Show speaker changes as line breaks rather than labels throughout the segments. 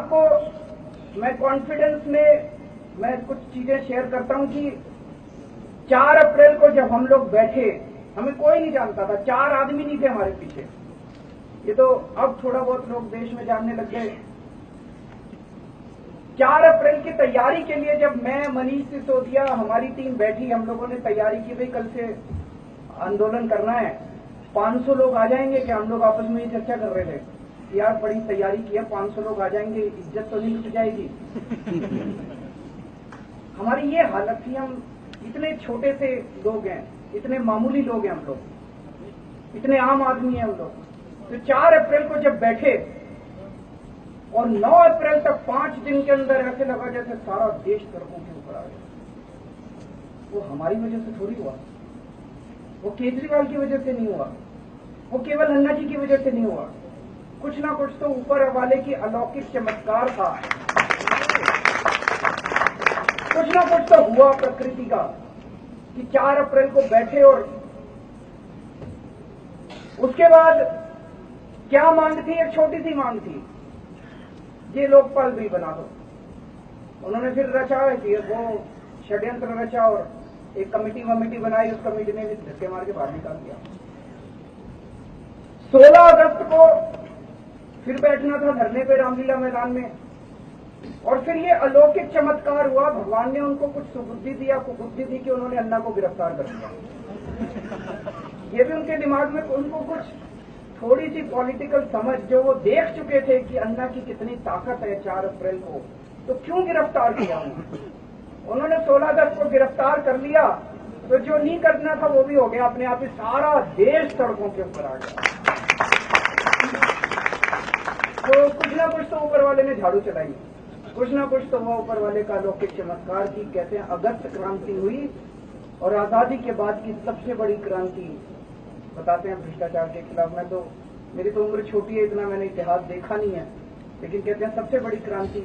आपको मैं कॉन्फिडेंस में मैं कुछ चीजें शेयर करता हूं कि 4 अप्रैल को जब हम लोग बैठे, हमें कोई नहीं जानता था, 4 आदमी नहीं थे हमारे पीछे। ये तो अब थोड़ा बहुत लोग देश में जानने लग गए। 4 अप्रैल की तैयारी के लिए जब मैं, मनीष सिसोदिया, हमारी टीम बैठी, हम लोगों ने तैयारी की, भाई कल से आंदोलन करना है, 500 लोग आ जाएंगे क्या? हम लोग आपस में ही चर्चा कर रहे थे कि यार बड़ी तैयारी की है, 500 लोग आ जाएंगे, इज्जत तो नहीं लुट जाएगी। हमारी ये हालत थी। हम इतने छोटे से लोग हैं, इतने मामूली लोग हैं हम लोग, इतने आम आदमी हैं हम लोग। तो 4 अप्रैल को जब बैठे और 9 अप्रैल तक 5 दिन के अंदर ऐसे लगा जैसे सारा देश सड़कों के ऊपर आ गया। वो हमारी वजह से थोड़ी हुआ, वो केजरीवाल की वजह से नहीं हुआ, वो केवल अन्ना जी की वजह से नहीं हुआ। कुछ ना कुछ तो ऊपर वाले की अलौकिक चमत्कार था, कुछ ना कुछ तो हुआ प्रकृति का कि 4 अप्रैल को बैठे। और उसके बाद क्या मांग थी? एक छोटी सी मांग थी, ये लोकपाल बिल बना दो। उन्होंने फिर रचा कि वो षड्यंत्र रचा और एक कमेटी बनाई, उस कमेटी ने भी धक्के मार के बाहर निकाल दिया। 16 अगस्त को फिर बैठना था धरने पे रामलीला मैदान में, और फिर ये अलौकिक चमत्कार हुआ। भगवान ने उनको कुछ सुबुद्धि दिया, कुबुद्धि दी कि उन्होंने अन्ना को गिरफ्तार कर दिया। ये भी उनके दिमाग में उनको कुछ थोड़ी सी पॉलिटिकल समझ, जो वो देख चुके थे कि अन्ना की कितनी ताकत है 4 अप्रैल को, तो क्यों गिरफ्तार किया उन्होंने 16 अगस्त को गिरफ्तार कर लिया। तो जो नहीं करना था वो भी हो गया, अपने आप ही सारा देश सड़कों के ऊपर आ गया। तो कुछ ना कुछ तो ऊपर वाले ने झाड़ू चलाई, कुछ ना कुछ तो हुआ ऊपर वाले का अलौकिक चमत्कार की। कहते हैं अगस्त क्रांति हुई, और आजादी के बाद की सबसे बड़ी क्रांति बताते हैं भ्रष्टाचार के खिलाफ। मैं तो, मेरी तो उम्र छोटी है, इतना मैंने इतिहास देखा नहीं है, लेकिन कहते हैं सबसे बड़ी क्रांति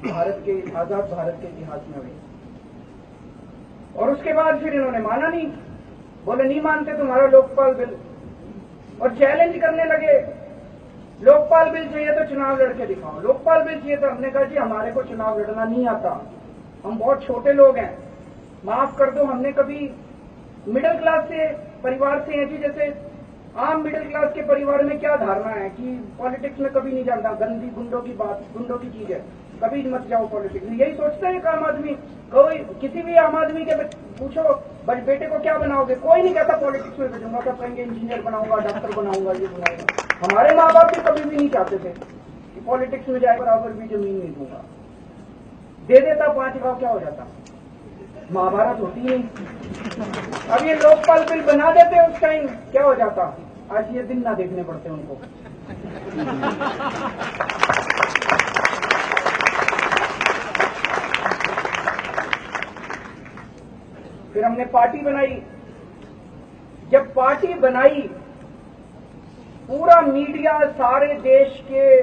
भारत के, आजाद भारत के इतिहास में हुई। और उसके बाद फिर इन्होंने माना नहीं, बोले नहीं मानते तुम्हारा लोकपाल बिल, और चैलेंज करने लगे। लोकपाल बिल चाहिए तो चुनाव लड़के दिखाओ, लोकपाल बिल चाहिए तो हमने कहा जी हमारे को चुनाव लड़ना नहीं आता, हम बहुत छोटे लोग हैं, माफ कर दो, हमने कभी मिडिल क्लास से परिवार से हैं जी। जैसे आम मिडिल क्लास के परिवार में क्या धारणा है कि पॉलिटिक्स में कभी नहीं जानता, गंदी गुंडों की बात, गुंडों की चीज है, कभी मत जाओ पॉलिटिक्स में, यही सोचते हैं एक आम आदमी। कोई किसी भी आम आदमी के पूछो बेटे को क्या बनाओगे, कोई नहीं कहता पॉलिटिक्स में भेजूंगा, सब कहेंगे इंजीनियर बनाऊंगा, डॉक्टर बनाऊंगा, ये बनाऊंगा। हमारे माँ बाप भी कभी भी नहीं चाहते थे कि पॉलिटिक्स में जाए, बराबर भी जमीन नहीं दूंगा, दे देता 5 गांव, क्या हो जाता, महाभारत होती नहीं। अब ये लोकपाल बिल बना देते उस टाइम, क्या हो जाता, आज ये दिन ना देखने पड़ते उनको। फिर हमने पार्टी बनाई। जब पार्टी बनाई, पूरा मीडिया, सारे देश के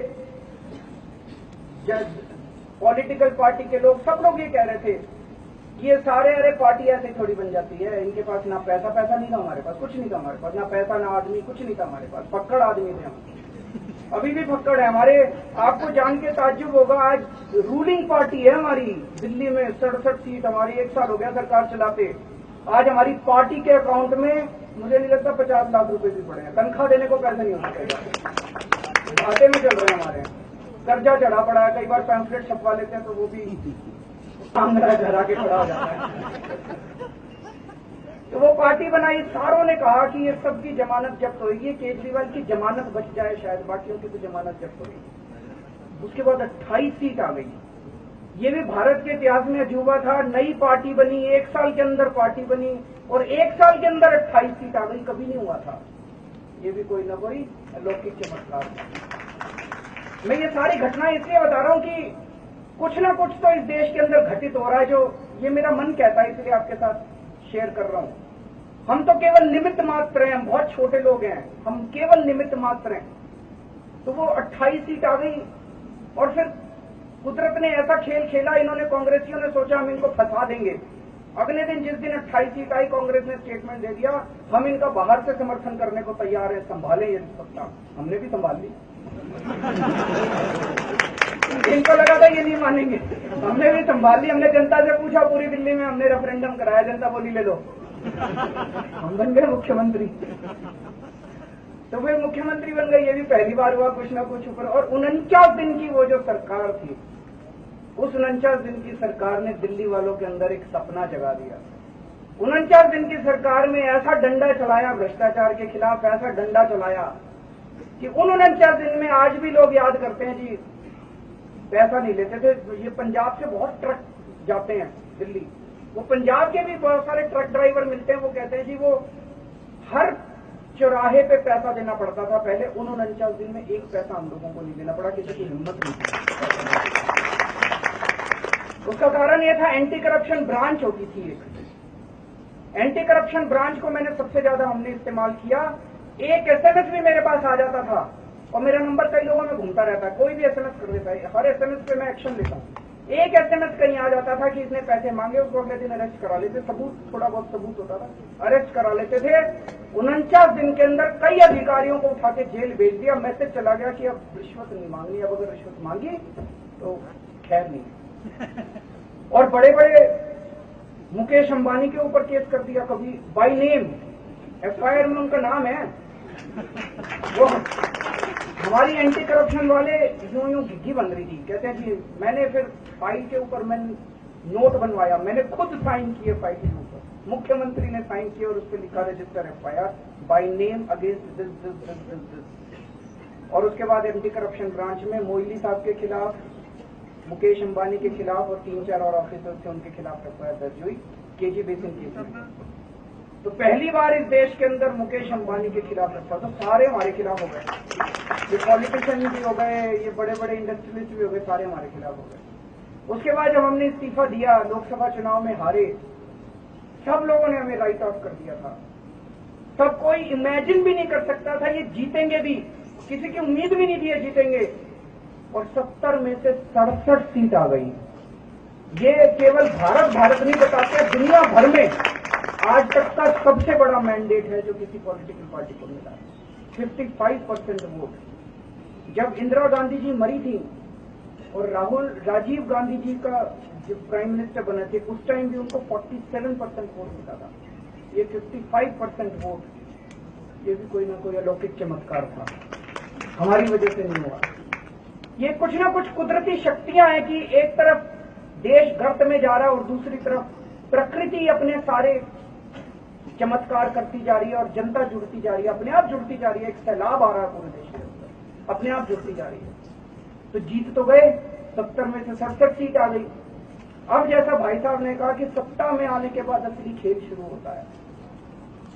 पॉलिटिकल पार्टी के लोग, सब लोग ये कह रहे थे कि ये सारे, अरे पार्टी ऐसे थोड़ी बन जाती है, इनके पास ना पैसा नहीं था हमारे पास, कुछ नहीं था हमारे पास, ना पैसा ना आदमी, कुछ नहीं था हमारे पास, फक्कड़ आदमी थे हम, अभी भी फक्कड़ है हमारे। आपको जान के ताज्जुब होगा, आज रूलिंग पार्टी है हमारी दिल्ली में, 67 सीट, हमारी 1 साल हो गया सरकार चलाते। आज हमारी पार्टी के अकाउंट में मुझे नहीं लगता 50 लाख रुपए भी पड़े हैं, तनख्वाह देने को पैसे नहीं होते, खाते में चल रहे हैं हमारे, कर्जा चढ़ा पड़ा है, कई बार पैम्फलेट छपवा लेते हैं तो वो भी घर आके खड़ा हो जाता है। तो वो पार्टी बनाई, सारों ने कहा कि ये सबकी जमानत जब्त होगी, ये केजरीवाल की जमानत बच जाए शायद, बाकियों की तो जमानत जब्त होगी। उसके बाद 28 सीट आ गई। ये भी भारत के इतिहास में अजूबा था, नई पार्टी बनी, 1 साल के अंदर पार्टी बनी, और 1 साल के अंदर 28 सीट आ गई, कभी नहीं हुआ था। ये भी कोई ना कोई अलौकिक चमत्कार। मैं ये सारी घटनाएं इसलिए बता रहा हूं कि कुछ ना कुछ तो इस देश के अंदर घटित हो रहा है, जो ये मेरा मन कहता है, इसलिए आपके साथ शेयर कर रहा हूं। हम तो केवल निमित्त मात्र हैं, हम बहुत छोटे लोग हैं, हम केवल निमित्त मात्र हैं। तो वो 28 सीट आ गई, और फिर कुदरत ने ऐसा खेल खेला, इन्होंने, कांग्रेसियों ने सोचा हम इनको फंसा देंगे। अगले दिन जिस दिन 28 सीट आई, कांग्रेस ने स्टेटमेंट दे दिया, हम इनका बाहर से समर्थन करने को तैयार है, संभालें ये सत्ता। हमने भी संभाल ली। इनको लगा था ये नहीं मानेंगे, हमने भी संभाल ली। हमने जनता से पूछा, पूरी दिल्ली में हमने रेफरेंडम कराया, जनता बोली ले लो, हम बन गए मुख्यमंत्री। तो वे मुख्यमंत्री बन गए। ये भी पहली बार हुआ कुछ ना कुछ ऊपर। और 49 दिन की वो जो सरकार थी, उस 49 दिन की सरकार ने दिल्ली वालों के अंदर एक सपना जगा दिया। 49 दिन की सरकार में ऐसा डंडा चलाया भ्रष्टाचार के खिलाफ, ऐसा डंडा चलाया कि उन 49 दिन में आज भी लोग याद करते हैं जी, पैसा नहीं लेते थे। ये पंजाब से बहुत ट्रक जाते हैं दिल्ली, वो पंजाब के भी बहुत सारे ट्रक ड्राइवर मिलते हैं, वो कहते हैं जी वो हर चौराहे पे पैसा देना पड़ता था पहले। उन 49 दिन में एक पैसा हम लोगों को नहीं देना पड़ा, किसी की हिम्मत नहीं थी। उसका कारण यह था, एंटी करप्शन ब्रांच होती थी एक। एंटी करप्शन ब्रांच को मैंने सबसे ज्यादा हमने इस्तेमाल किया। एक एसएमएस भी मेरे पास आ जाता था और मेरा नंबर कई लोगों में घूमता रहता है, कोई भी एसएमएस कर देता है, हर एसएमएस पे मैं एक्शन लेता हूँ। एक एसएमएस कहीं आ जाता था कि इसने पैसे मांगे, उसको अगले दिन अरेस्ट करा लेते, सबूत थोड़ा बहुत सबूत होता था, अरेस्ट करा लेते थे। 49 दिन के अंदर कई अधिकारियों को उठा के जेल भेज दिया। मैसेज चला गया कि अब रिश्वत नहीं मांगनी, अब अगर रिश्वत मांगी तो खैर नहीं। और बड़े बड़े मुकेश अंबानी के ऊपर केस कर दिया, कभी बाय नेम, एफआईआर में उनका नाम है। वो हमारी एंटी करप्शन वाले यूं घिघी बन रही थी, कहते हैं जी मैंने फिर फाइल के ऊपर मैंने नोट बनवाया, मैंने खुद साइन किए फाइल के ऊपर, मुख्यमंत्री ने साइन किया और उस पर लिखा register FIR by name against this. और उसके बाद एंटी करप्शन ब्रांच में मोइली साहब के खिलाफ, मुकेश अंबानी के खिलाफ और 3-4 और ऑफिसर थे, उनके खिलाफ एफआईआर दर्ज हुई केजी बेसिन केस में। तो पहली बार इस देश के अंदर मुकेश अंबानी के खिलाफ रखा, तो सारे हमारे खिलाफ हो गए। ये पॉलिटिशियन भी हो गए, ये बड़े बड़े इंडस्ट्रियलिस्ट भी हो गए, सारे हमारे खिलाफ हो गए। उसके बाद जब हमने इस्तीफा दिया, लोकसभा चुनाव में हारे, सब लोगों ने हमें राइट ऑफ कर दिया था। सब कोई इमेजिन भी नहीं कर सकता था ये जीतेंगे भी, किसी की उम्मीद भी नहीं थी ये जीतेंगे। और 70 में से 67 सीट आ गई। ये केवल भारत नहीं बताते, दुनिया भर में आज तक का सबसे बड़ा मैंडेट है जो किसी पॉलिटिकल पार्टी को मिला है। 55% वोट। जब इंदिरा गांधी जी मरी थी और राजीव गांधी जी का जब प्राइम मिनिस्टर बने थे, उस टाइम भी उनको 47% वोट मिला था। ये 55% वोट, ये भी कोई ना कोई अलौकिक चमत्कार था, हमारी वजह से नहीं हुआ। ये कुछ ना कुछ कुदरती शक्तियां हैं कि एक तरफ देश गर्त में जा रहा है और दूसरी तरफ प्रकृति अपने सारे चमत्कार करती जा रही है और जनता जुड़ती जा रही है, अपने आप जुड़ती जा रही है। एक सैलाब आ रहा है पूरे देश के अंदर, अपने आप जुड़ती जा रही है। तो जीत तो गए, 70 में से 67 सीट आ गई। अब जैसा भाई साहब ने कहा कि सत्ता में आने के बाद असली खेल शुरू होता है,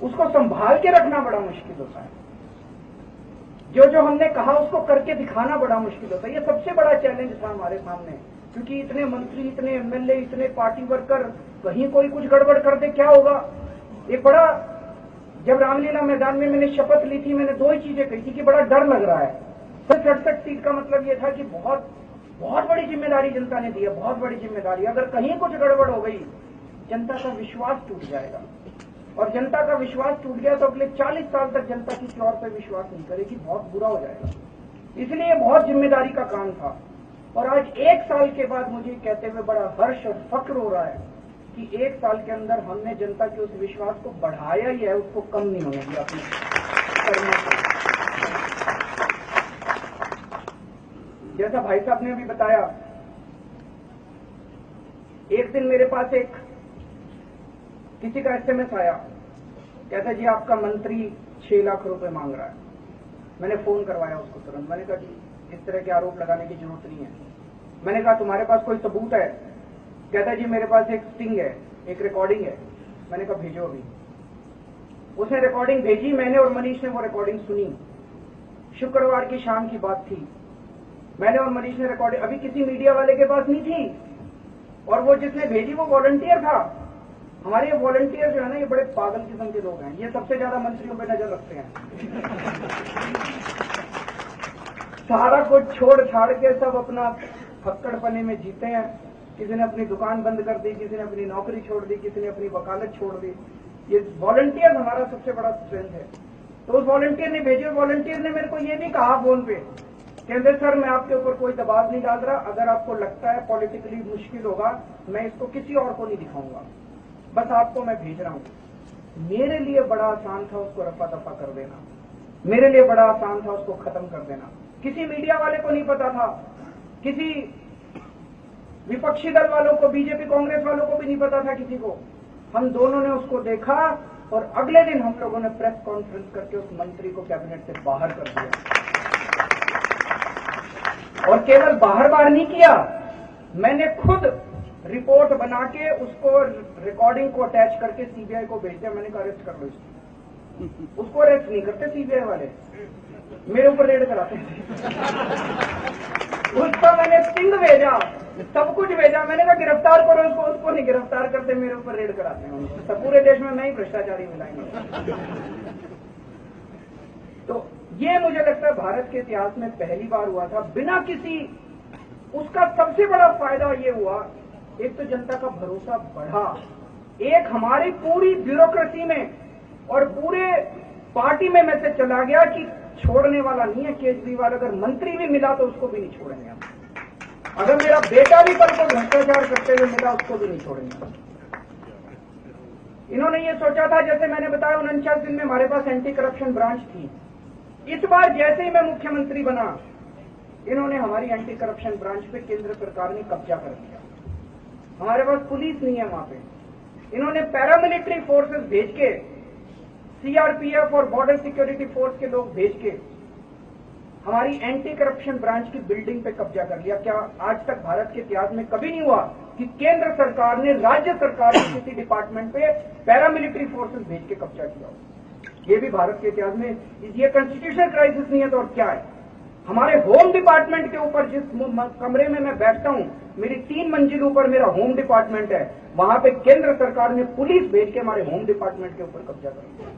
उसको संभाल के रखना बड़ा मुश्किल होता है। जो हमने कहा उसको करके दिखाना बड़ा मुश्किल होता है। ये सबसे बड़ा चैलेंज था हमारे सामने, क्योंकि इतने मंत्री, इतने एमएलए, इतने पार्टी वर्कर, कहीं कोई कुछ गड़बड़ कर दे क्या होगा। एक बड़ा, जब रामलीला मैदान में मैंने शपथ ली थी, मैंने 2 ही चीजें कही थी कि बड़ा डर लग रहा है। 67 सीट का मतलब यह था कि बहुत बहुत बड़ी जिम्मेदारी जनता ने दी है, बहुत बड़ी जिम्मेदारी। अगर कहीं कुछ गड़बड़ हो गई, जनता का विश्वास टूट जाएगा, और जनता का विश्वास टूट गया तो अगले 40 साल तक जनता किसी और पर विश्वास नहीं करेगी, बहुत बुरा हो जाएगा। इसलिए बहुत जिम्मेदारी का काम था। और आज 1 साल के बाद मुझे कहते हुए बड़ा हर्ष और फक्र हो रहा है कि 1 साल के अंदर हमने जनता के उस विश्वास को बढ़ाया ही है, उसको कम नहीं होने दिया अपने करने से। जैसा भाई साहब ने अभी बताया, एक दिन मेरे पास एक किसी का एसएमएस आया, कहता जी आपका मंत्री 6 लाख रुपए मांग रहा है। मैंने फोन करवाया उसको तुरंत, मैंने कहा जी इस तरह के आरोप लगाने की जरूरत नहीं है। मैंने कहा तुम्हारे पास कोई सबूत है? कहता जी मेरे पास एक स्टिंग है, एक रिकॉर्डिंग है। मैंने कहा भेजो अभी। उसने रिकॉर्डिंग भेजी, मैंने और मनीष ने वो रिकॉर्डिंग सुनी। शुक्रवार की शाम की बात थी। मैंने और मनीष ने रिकॉर्डिंग, अभी किसी मीडिया वाले के पास नहीं थी, और वो जिसने भेजी वो वॉलंटियर था। हमारे ये वॉलंटियर जो है ना, ये बड़े पागल किस्म के लोग हैं, ये सबसे ज्यादा मंत्रियों पर नजर रखते हैं। सारा कुछ छोड़ छाड़ के सब अपना फक्कड़पने में जीते हैं। किसी ने अपनी दुकान बंद कर दी, किसी ने अपनी नौकरी छोड़ दी, किसी ने अपनी वकालत छोड़ दी। ये वॉलंटियर हमारा सबसे बड़ा स्ट्रेंथ है। तो उस वॉलंटियर ने भेजी, और वॉलंटियर ने मेरे को ये नहीं कहा फोन पे कहते सर मैं आपके ऊपर कोई दबाव नहीं डाल रहा, अगर आपको लगता है पॉलिटिकली मुश्किल होगा मैं इसको किसी और को नहीं दिखाऊंगा, बस आपको मैं भेज रहा हूं। मेरे लिए बड़ा आसान था उसको रफा दफा कर देना, मेरे लिए बड़ा आसान था उसको खत्म कर देना। किसी मीडिया वाले को नहीं पता था, किसी विपक्षी दल वालों को, बीजेपी कांग्रेस वालों को भी नहीं पता था किसी को। हम दोनों ने उसको देखा और अगले दिन हम लोगों ने प्रेस कॉन्फ्रेंस करके उस मंत्री को कैबिनेट से बाहर कर दिया। और केवल बाहर नहीं किया, मैंने खुद रिपोर्ट बना के उसको रिकॉर्डिंग को अटैच करके सीबीआई को भेज दिया। मैंने कहा अरेस्ट कर लो इसको। उसको अरेस्ट नहीं करते सीबीआई वाले, मेरे ऊपर रेड कराते थे। उसको मैंने स्टिंग भेजा, सब कुछ भेजा, मैंने कहा गिरफ्तार करो उसको, उसको नहीं गिरफ्तार करते, मेरे ऊपर रेड कराते हैं उनको। सब पूरे देश में मैं ही भ्रष्टाचारी मिलाएंगे। तो ये मुझे लगता है भारत के इतिहास में पहली बार हुआ था बिना किसी, उसका सबसे बड़ा फायदा ये हुआ, एक तो जनता का भरोसा बढ़ा, एक हमारी पूरी ब्यूरोक्रेसी में और पूरे पार्टी में मैसेज चला गया कि छोड़ने वाला नहीं है केजरीवाल, अगर मंत्री भी मिला तो उसको भी नहीं छोड़ेंगे हम, अगर मेरा बेटा भी कल को भ्रष्टाचार करते हुए मिला उसको भी नहीं छोड़ेंगे। इन्होंने ये सोचा था, जैसे मैंने बताया 49 दिन में हमारे पास एंटी करप्शन ब्रांच थी, इस बार जैसे ही मैं मुख्यमंत्री बना इन्होंने हमारी एंटी करप्शन ब्रांच पे केंद्र सरकार ने कब्जा कर दिया। हमारे पास पुलिस नहीं है वहां पे, इन्होंने पैरामिलिट्री फोर्सेस भेज के, सीआरपीएफ और बॉर्डर सिक्योरिटी फोर्स के लोग भेज के हमारी एंटी करप्शन ब्रांच की बिल्डिंग पे कब्जा कर लिया। क्या आज तक भारत के इतिहास में कभी नहीं हुआ कि केंद्र सरकार ने राज्य सरकार के किसी डिपार्टमेंट पे पैरामिलिट्री फोर्सेस भेज के कब्जा किया हो? ये भी भारत के इतिहास में, ये कॉन्स्टिट्यूशनल क्राइसिस नहीं है तो और क्या है? हमारे होम डिपार्टमेंट के ऊपर जिस कमरे में मैं बैठता हूं, मेरी 3 मंजिल ऊपर मेरा होम डिपार्टमेंट है, वहां पे केंद्र सरकार ने पुलिस भेज के हमारे होम डिपार्टमेंट के ऊपर कब्जा कर लिया।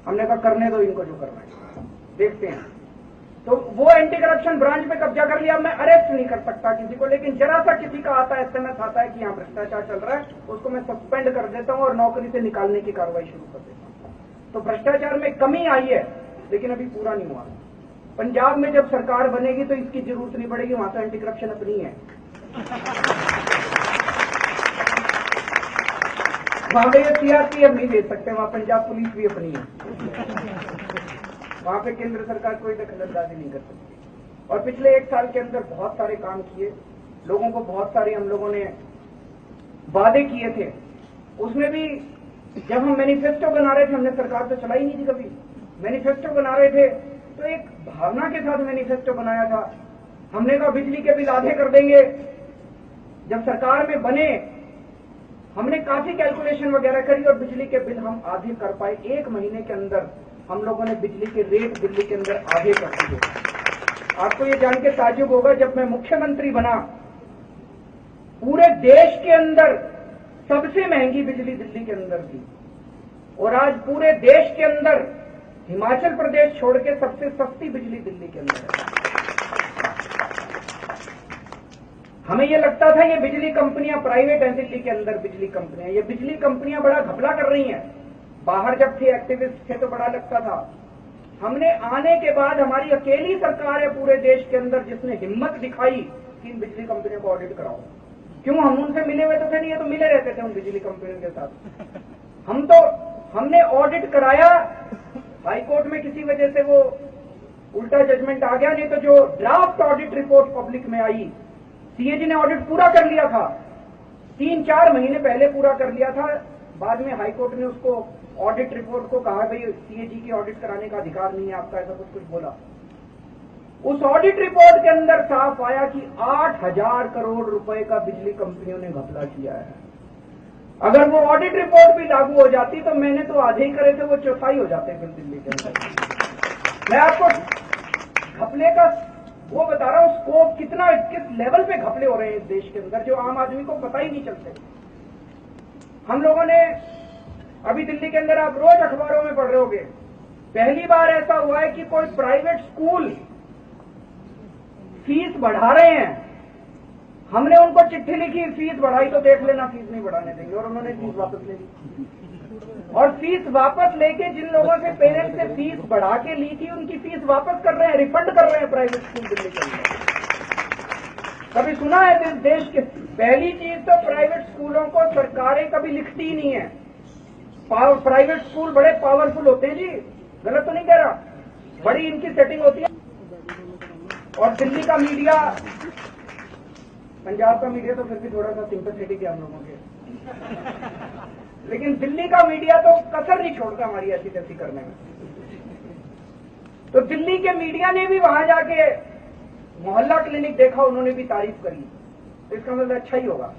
हमने कहा करने दो इनको जो करना है, देखते हैं। तो वो एंटी करप्शन ब्रांच पे कब्जा कर लिया। मैं अरेस्ट नहीं कर सकता किसी को, लेकिन जरा सा किसी का आता है, एसएमएस आता है कि यहाँ भ्रष्टाचार चल रहा है, उसको मैं सस्पेंड कर देता हूँ और नौकरी से निकालने की कार्रवाई शुरू कर देता हूँ। तो भ्रष्टाचार में कमी आई है, लेकिन अभी पूरा नहीं हुआ। पंजाब में जब सरकार बनेगी तो इसकी जरूरत नहीं पड़ेगी, वहां से एंटी करप्शन अपनी है। वहां पे ये सीआरपीएफ नहीं दे सकते, वहां पंजाब पुलिस भी अपनी है। वहां पे केंद्र सरकार कोई दखलंदाजी नहीं कर सकती। और पिछले 1 साल के अंदर बहुत सारे काम किए, लोगों को बहुत सारे हम लोगों ने वादे किए थे। उसमें भी जब हम मैनिफेस्टो बना रहे थे, हमने सरकार तो चलाई नहीं थी कभी, मैनिफेस्टो बना रहे थे तो एक भावना के साथ मैनिफेस्टो बनाया था। हमने कहा बिजली के बिल आधे कर देंगे। जब सरकार में बने हमने काफी कैलकुलेशन वगैरह करी और बिजली के बिल हम आधे कर पाए। 1 महीने के अंदर हम लोगों ने बिजली के रेट दिल्ली के अंदर आधे कर दिए। आपको ये जान के ताज्जुब होगा, जब मैं मुख्यमंत्री बना पूरे देश के अंदर सबसे महंगी बिजली दिल्ली के अंदर थी, और आज पूरे देश के अंदर हिमाचल प्रदेश छोड़ के सबसे सस्ती बिजली दिल्ली के अंदर है। हमें ये लगता था ये बिजली कंपनियां प्राइवेट हैं, दिल्ली के अंदर बिजली कंपनियां, ये बिजली कंपनियां बड़ा घपला कर रही हैं। बाहर जब थे एक्टिविस्ट थे तो बड़ा लगता था। हमने आने के बाद हमारी अकेली सरकार है पूरे देश के अंदर जिसने हिम्मत दिखाई कि इन बिजली कंपनियों को ऑडिट कराओ। क्यों? हम उनसे मिले हुए तो थे नहीं, ये तो मिले रहते थे उन बिजली कंपनियों के साथ। हमने ऑडिट कराया, हाईकोर्ट में किसी वजह से वो उल्टा जजमेंट आ गया, नहीं तो जो ड्राफ्ट ऑडिट रिपोर्ट पब्लिक में आई, सीएजी ने ऑडिट पूरा कर लिया था, 3-4 महीने पहले पूरा कर लिया था। बाद में हाईकोर्ट ने उसको ऑडिट रिपोर्ट को कहा भाई सीएजी की ऑडिट कराने का अधिकार नहीं है आपका, ऐसा कुछ बोला। उस ऑडिट रिपोर्ट के अंदर साफ आया कि 8,000 करोड़ रुपए का बिजली कंपनियों ने घपला किया है। अगर वो ऑडिट रिपोर्ट भी लागू हो जाती तो मैंने तो आधे ही करे थे, वो चौथाई हो जाते फिर दिल्ली के अंदर। मैं आपको घपले का वो बता रहा हूं, स्कोप कितना, किस लेवल पे घपले हो रहे हैं इस देश के अंदर, जो आम आदमी को पता ही नहीं चलते। हम लोगों ने अभी दिल्ली के अंदर, आप रोज अखबारों में पढ़ रहे होंगे, पहली बार ऐसा हुआ है कि कोई प्राइवेट स्कूल फीस बढ़ा रहे हैं। हमने उनको चिट्ठी लिखी, फीस बढ़ाई तो देख लेना, फीस नहीं बढ़ाने देंगे, और उन्होंने फीस वापस ले ली। और फीस वापस लेके जिन लोगों से पेरेंट्स से फीस बढ़ा के ली थी उनकी फीस वापस कर रहे हैं, रिफंड कर रहे हैं प्राइवेट स्कूल दिल्ली के अंदर। कभी सुना है इस देश के? पहली चीज तो प्राइवेट स्कूलों को सरकारें कभी लिखती ही नहीं है। प्राइवेट स्कूल बड़े पावरफुल होते हैं जी, गलत तो नहीं कह रहा, बड़ी इनकी सेटिंग होती है। और दिल्ली का मीडिया, पंजाब का मीडिया तो फिर भी थोड़ा सा सिंपैथेटिक है हम लोगों के, लेकिन दिल्ली का मीडिया तो कसर नहीं छोड़ता हमारी ऐसी तैसी करने में। तो दिल्ली के मीडिया ने भी वहां जाके मोहल्ला क्लिनिक देखा, उन्होंने भी तारीफ करी, तो इसका मतलब अच्छा ही होगा।